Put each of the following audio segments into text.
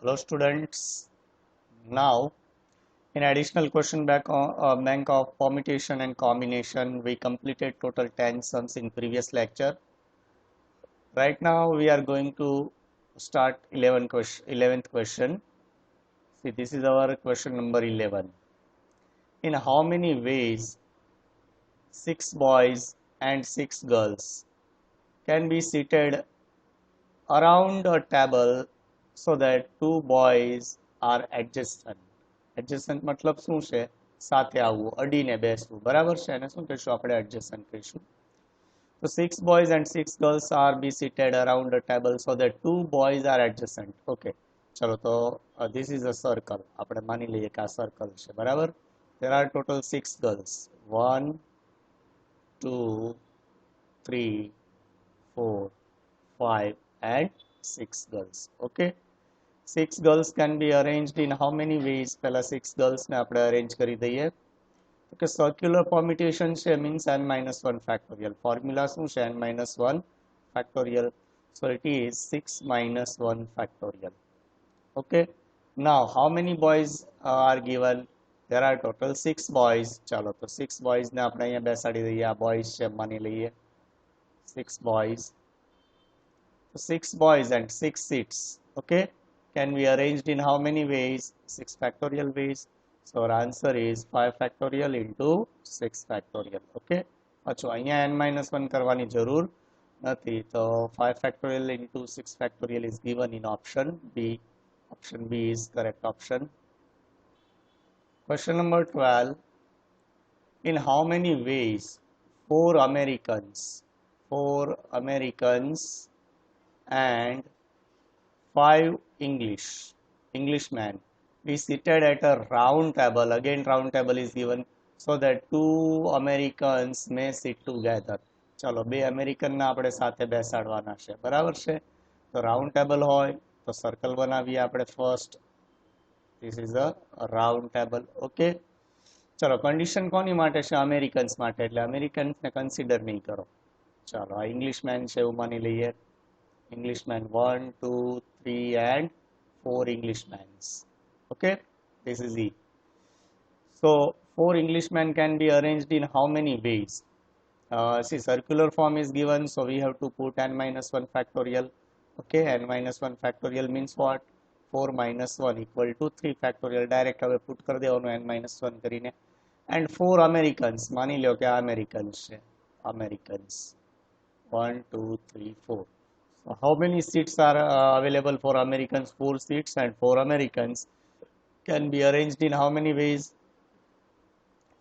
Hello students. Now in additional question bank of permutation and combination, we completed total 10 sums in previous lecture. Right now we are going to start 11th question. See, this is our question number 11. In how many ways 6 boys and 6 girls can be seated around a table so that two boys are adjacent? એડજસન્ટ મતલબ શું છે? સાથે આવવું, અડીને બેસવું, બરાબર છે? એને શું કહીશું આપણે? એડજસન્ટ કહીશું. So 6 boys and 6 girls are be seated around a table so that two boys are adjacent. Okay. ચલો તો this is a circle. આપણે માની લઈએ કે આ સર્કલ છે, બરાબર? There are total 6 girls. 1 2 3 4 5 and 6 girls. Okay. 6 girls can be arranged in how many ways? પહેલા 6 girls ને આપણે અરેન્જ કરી દઈએ. કે circular permutation છે means n-1 factorial. Formula શું છે? n-1 factorial. So it is 6 minus 1 factorial. Okay. Now how many boys are given? There are total 6 boys. ચાલો તો 6 boys ને આપણે અહીંયા બેસાડી દઈએ. આ boys છે માની લઈએ. 6 boys. So 6 boys and 6 seats. Okay. Can be arranged in how many ways? 6 factorial ways. So our answer is 5 factorial into 6 factorial. Okay. પાછું અહીંયા n-1 કરવાની જરૂર નથી. તો 5 factorial into 6 factorial is given in option B. Option B is correct option. Question number 12. In how many ways 4 Americans and 5 Englishmen be seated at a round table? Again round table is given so that two Americans may sit together. ચલો બે American ના આપણે સાથે બેસાડવાના છે, બરાબર છે? તો round table હોય તો સર્કલ બનાવીએ આપણે first. This is a round table. Okay. ચલો કન્ડિશન કોની માટે છે? અમેરિકન્સ માટે, એટલે અમેરિકન્સ ને કન્સિડર નહીં કરો. ચાલો આ ઇંગ્લિશમેન છે એવું માની લઈએ. Englishmen 1 2 3 and 4 Englishmen. Okay, this is E. So 4 Englishmen can be arranged in how many ways? See, circular form is given, so we have to put n-1 factorial. Okay, n-1 factorial means what? 4 minus 1 equal to 3 factorial. Direct હવે put કરી દેવાનું n-1 કરીને. And 4 Americans, માની લ્યો કે આ Americans છે. Americans 1 2 3 4. So how many seats are available for Americans? 4 seats, and 4 Americans can be arranged in how many ways?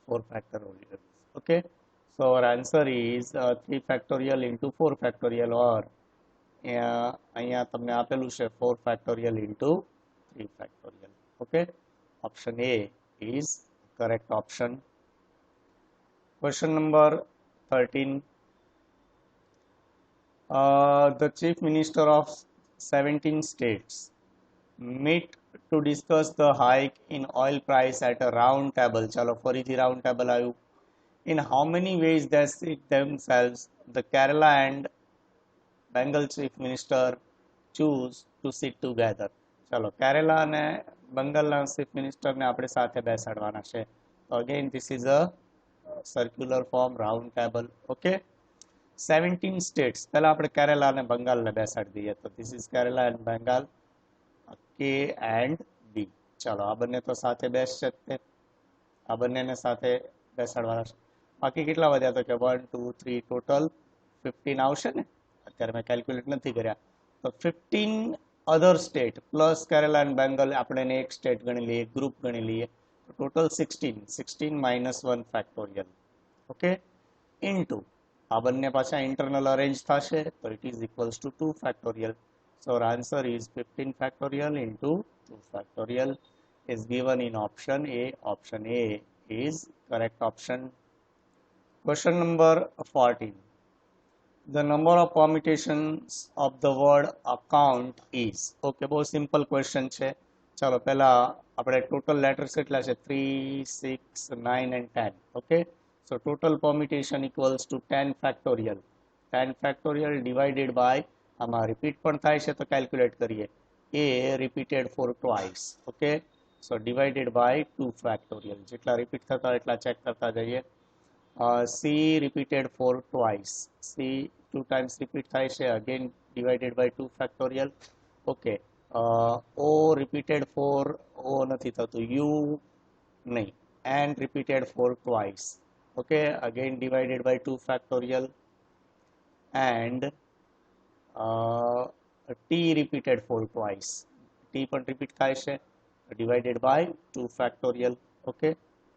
4 factorial. Okay. So our answer is 3 factorial into 4 factorial, or અહીંયા તમને આપેલું છે 4 factorial into 3 factorial. Okay. Option A is correct option. Question number 13. The chief minister of 17 states meet to discuss the hike in oil price at a round table. ચલો ફરીથી round table આવ્યું. In how many ways they sit themselves, the Kerala and Bengal chief minister choose to sit together? ચલો કેરેલા અને બંગાળના chief minister ને આપણે સાથે બેસાડવાના છે. So again this is a circular form round table. Okay. 17 states. પહેલા આપણે કેરેલા અને બંગાળને બેસાડી દઈએ. તો this is Kerala and Bengal. K and B. ચાલો આ બંને તો સાથે બેસશે જ તે. આ બંનેને સાથે બેસાડવાના છે. બાકી કેટલા વધ્યા? તો કે 1 2 3 ટોટલ 15 આવશે ને? અત્યારે મેં કેલ્ક્યુલેટ નથી કર્યા. તો 15 other state plus Kerala and Bengal આપણે એને એક સ્ટેટ ગણી લઈએ, એક ગ્રુપ ગણી લઈએ. Total 16 minus 1 factorial. Okay. Into આ બંને પાછા ઇન્ટરનલ અરેન્જ થશે તો it is equals to 2 factorial. So our answer is 15 factorial into 2 factorial is given in option A. Option A is correct option. Question number 14. The number of permutations of the word account is. Okay, બહુ simple question છે. ચાલો પહેલા આપણે total letters કેટલા છે? 3 6 9 and 10. Okay. So total permutation equals to 10 factorial. 10 factorial divided by, આમાં repeat પણ થાય છે તો કેલ્ક્યુલેટ કરીએ, a repeated for twice. Okay, so divided by 2 factorial. જેટલા repeat થતા એટલા check કરતા જઈએ. C repeated for twice. C 2 times repeat થાય છે, again divided by 2 factorial. Okay, O repeated for O નથી થતું, U નહીં, and repeated for twice. Okay, again divided by 2 factorial. And T repeated for twice. T પણ repeat થાય છે, divided by 2 factorial. Okay,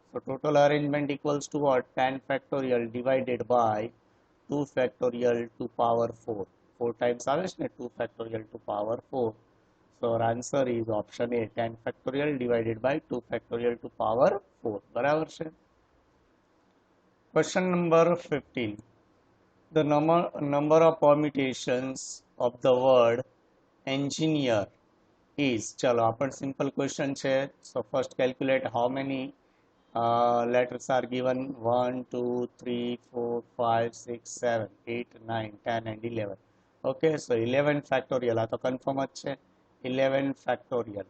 so total arrangement equals to what? 10 factorial divided by 2 factorial to power 4. 4 times આવે છે ને, 2 factorial to power 4. So our answer is option A, 10 factorial divided by 2 factorial to power 4. બરાબર છે. Question number 15. The number of permutations of the word engineer is, chalo આપણ simple question છે. So first calculate how many letters are given. 1 2 3 4 5 6 7 8 9 10 and 11. Okay, so 11 factorial, આ તો confirm જ છે. 11 factorial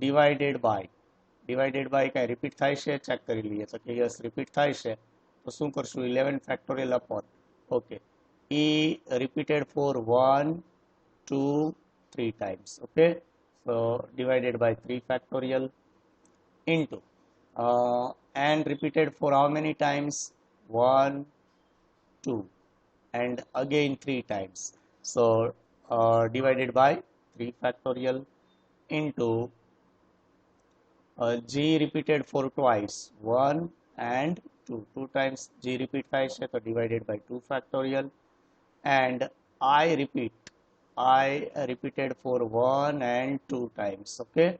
divided by કઈ repeat થાય છે, check કરી લઈએ. તો કે yes repeat થાય છે, તો શું કરશું? 11 factorial upon, okay, E repeated for 1 2 3 times. Okay, so divided by 3 factorial into and repeated for how many times? 1 2 and again 3 times. So divided by 3 factorial into G repeated for twice, 1 and 2. 2 times G repeat થાય છે, તો divided by 2 factorial. And I repeated for 1 and 2 times. Okay,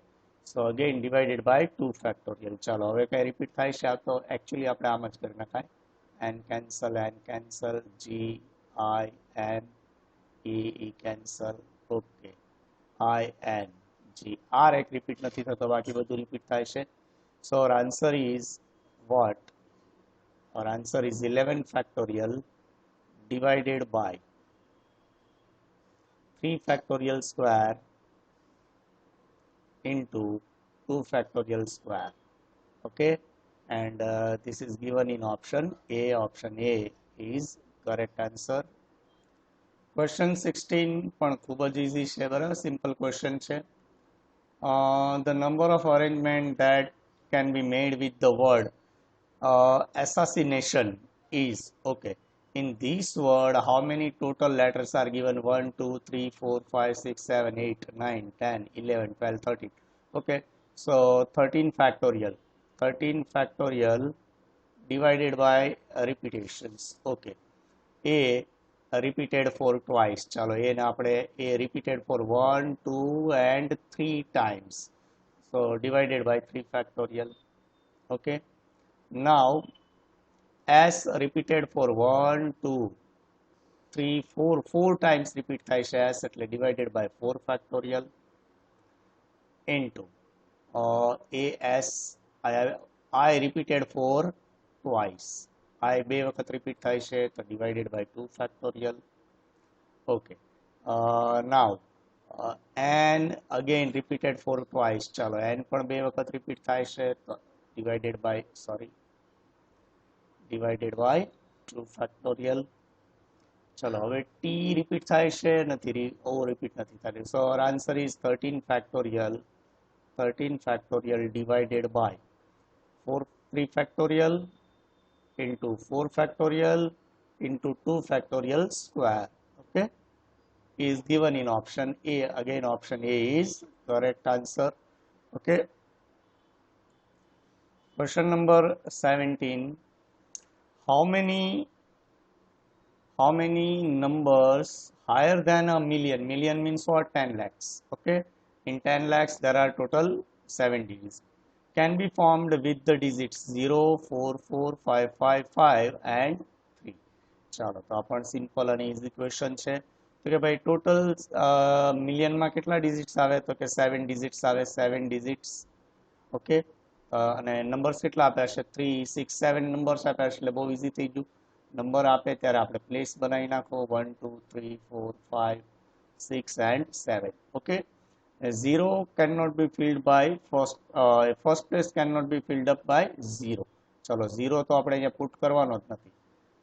so again divided by 2 factorial. ચાલો હવે કઈ repeat થાય છે? આ તો actually આપણે આમ જ કરી નખાય. N cancel, G I N E cancel. Okay, I N G R એક repeat નથી થતો, બાકી બધું repeat થાય છે. So our answer is what? Our answer is 11 factorial divided by 3 factorial square into 2 factorial square. Okay, and this is given in option A. Option A is correct answer. Question 16 પણ ખૂબ જ easy છે, બરાબર, simple question છે. The number of arrangement that can be made with the word assassination is, okay, in this word how many total letters are given? 1 2 3 4 5 6 7 8 9 10 11 12 13. Okay, so 13 factorial divided by repetitions. Okay, A repeated for twice. ચાલો A ને આપણે A repeated for 1 2 and 3 times, so divided by 3 factorial. Okay, now S repeated for 1 2 3 4 times repeat થાય છે S, એટલે divided by 4 factorial into AS I repeated for twice. I બે વખત repeat થાય છે, તો divided by 2 factorial. Okay, now N again repeated for twice. ચાલો N પણ બે વખત repeat થાય છે, તો divided by 2 factorial. ચલો હવે T repeat થાય છે, નથી, O repeat નથી થતી. So our answer is 13 factorial divided by 3 factorial into 4 factorial into 2 factorial square. Okay, is given in option A. Again option A is correct answer. Okay, question number 17. How many numbers higher than a million? Million means what? 10 lakhs. Okay, in 10 lakhs there are total 7 digits. Can be formed with the digits 0 4 4 5 5 5 and 3. ચાલો તો આ પણ simple અને easy question છે. તો કે ભાઈ total મિલિયનમાં કેટલા ડિજિટ્સ આવે? તો કે 7 ડિજિટ્સ આવે, 7 ડિજિટ્સ. ઓકે, અને નંબર્સ કેટલા આપ્યા છે? 3 6 7 નંબર્સ આપ્યા છે, એટલે બહુ ઇઝી થઈ ગયું. નંબર આપે ત્યારે આપણે પ્લેસ બનાવી નાખો, 1 2 3 4 5 6 and 7. Okay, 0 cannot be filled by first place cannot be filled up by 0. ચલો 0 તો આપણે અહીંયા પુટ કરવાનો જ નથી,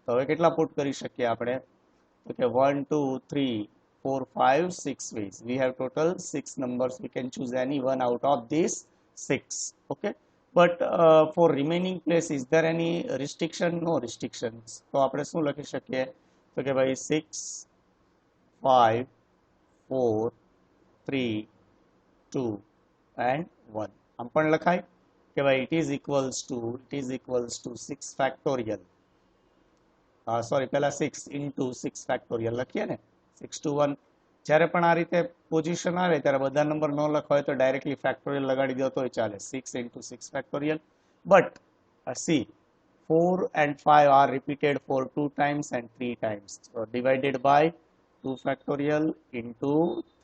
તો હવે કેટલા પુટ કરી શકીએ આપણે? તો કે 1 2 3 4 5 6 ways. We have total 6 numbers. We can choose any one out of these 6. Okay, but for remaining place, is there any restriction? No restrictions. તો આપણે શું લખી શકીએ? તો કે ભાઈ 6 5 4 3 2 and 1. આમ પણ લખાય કે ભાઈ it is equals to 6 factorial. Sorry, પહેલા 6 into 6 factorial લખીએ ને, 6 to 1. જ્યારે પણ આ રીતે પોઝિશન આવે ત્યારે બધા નંબર ન લખવા હોય તો ડાયરેક્ટલી ફેક્ટોરિયલ લગાડી દો તોય ચાલે, 6 into 6 factorial. But see, 4 and 5 are repeated for 2 times and 3 times. So divided by 2 factorial into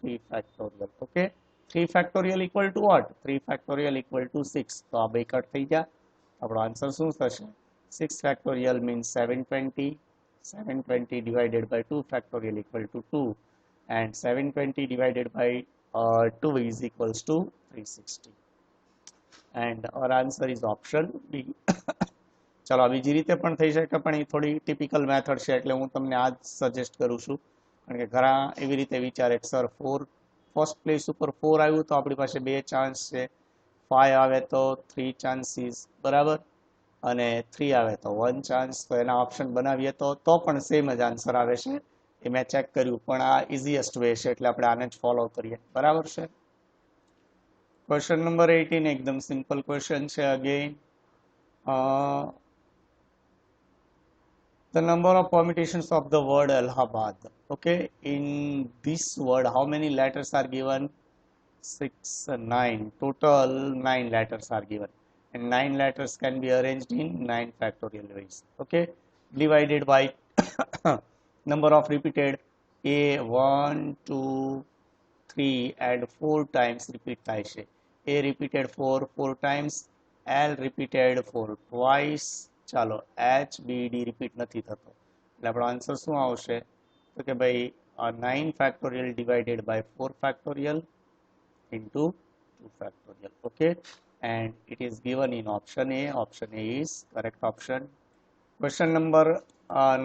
3 factorial. Okay, 3 factorial equal to what? 3 factorial equal to 6. તો આ બે કટ થઈ ગયા. આપણો આન્સર શું થશે? 6 factorial means 720. 720 divided by 2 factorial equal to 2, and 720 divided by 2 is equals to 360. And our answer is option B. ચલો, બીજી રીતે પણ થઈ શકે, પણ એ થોડી ટિપિકલ મેથડ છે એટલે હું તમને આ જ સજેસ્ટ કરું છું, કારણ કે ઘણા એવી રીતે વિચારે કે સર ફર્સ્ટ પ્લેસ ઉપર 4 આવ્યું તો આપણી પાસે 2 ચાન્સ છે, 5 આવે તો 3 ચાન્સીસ, બરાબર, અને 3 આવે તો 1 ચાન્સ. તો એના ઓપ્શન બનાવીએ તો પણ સેમ જ આન્સર આવે છે. એ મેં ચેક કર્યું, પણ આ ઇઝીએસ્ટ વે છે એટલે આપણે આને જ ફોલો કરીએ, બરાબર છે. ક્વેશ્ચન નંબર 18 એકદમ સિમ્પલ ક્વેશ્ચન છે. Again the number of permutations of the word Allahabad. Okay, in this word how many letters are given? 6 9. Total 9 letters are given, and 9 letters can be arranged in 9 factorial ways. Okay, divided by number of repeated a 1 2 3 and 4 times repeat થાય છે. a repeated 4 times, l repeated 4 twice. ચાલો, h b d repeat નથી થતો એટલે આપણો answer શું આવશે? તો કે ભાઈ 9 factorial divided by 4 factorial into 2 factorial. Okay, and it is given in option A. Option A is correct option. Question number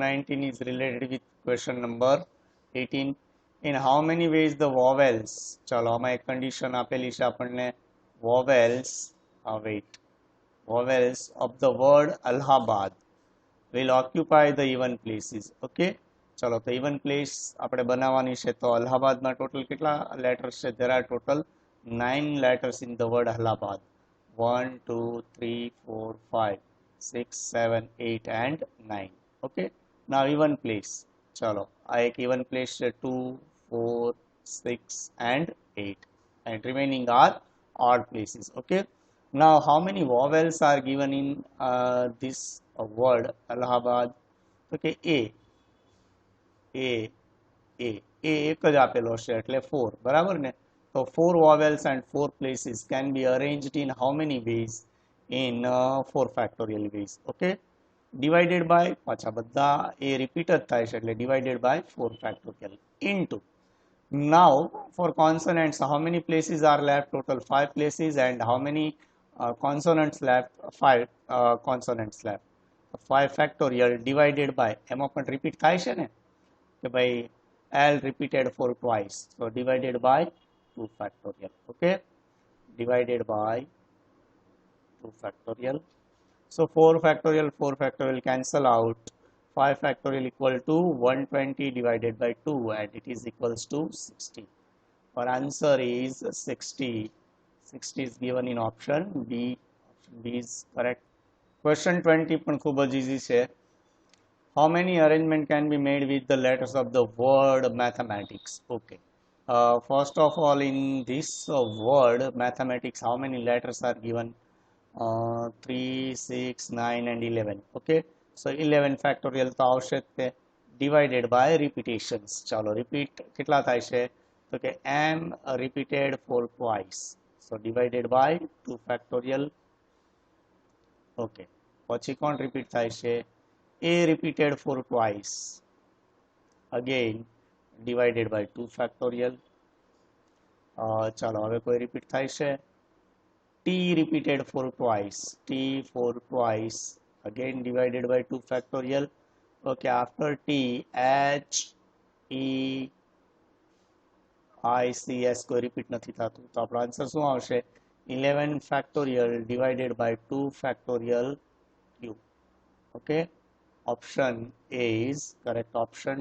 19 is related with question number 18. In how many ways the vowels, ચાલો આમાં એક condition આપેલી છે આપણને, vowels vowels of the word Allahabad will occupy the even places. Okay, ચલો તો even place આપણે બનાવવાની છે. તો અલ્હાબાદમાં ટોટલ કેટલા લેટર્સ છે? there are total 9 letters in the word Allahabad. 1 2 3 4 5 6 7 8 and 9. Okay, now even place, ચલો આ એક even place છે, 2 4 6 and 8, and remaining are odd places. Okay, now how many vowels are given in this word Allahabad? Okay, a એક જ આપેલો છે એટલે 4, બરાબર ને? તો 4 vowels and 4 places can be arranged in how many ways? In 4 factorial ways. Okay, divided by, પાછા બધા a repeat જ થાય છે એટલે divided by 4 factorial into. Now for consonants, how many places are left? Total 5 places. And how many consonants left? 5 consonants left. 5 factorial divided by, એમાં પણ repeat થાય છે ને કે ભાઈ l repeated 4 twice, so divided by 2 factorial. Okay, divided by 2 factorial. So 4 factorial cancel out. 5 factorial equal to 120 divided by 2, and it is equals to 60. Our answer is 60. 60 is given in option B. Option B is correct. Question 20 પણ ખૂબ જ easy છે. How many arrangement can be made with the letters of the word mathematics? Okay, first of all, in this word mathematics, how many letters are given? 3 6 9 and 11. Okay, so 11 factorial તો આવશે જ તે, divided by repetitions. ચાલો repeat કેટલા થાય છે? તો કે m repeated 4 twice, so divided by 2 factorial. Okay, પછી કોણ repeat થાય છે? a repeated 4 twice, again divided by 2 factorial. ચાલો હવે કોઈ રિપીટ થાય છે. t repeated for twice, t for twice, again divided by 2 factorial. Okay, after t, h e i c s કોઈ રિપીટ નથી થતું, તો આપણો આન્સર શું આવશે? 11 factorial divided by 2 factorial cube. Okay, option A is correct option.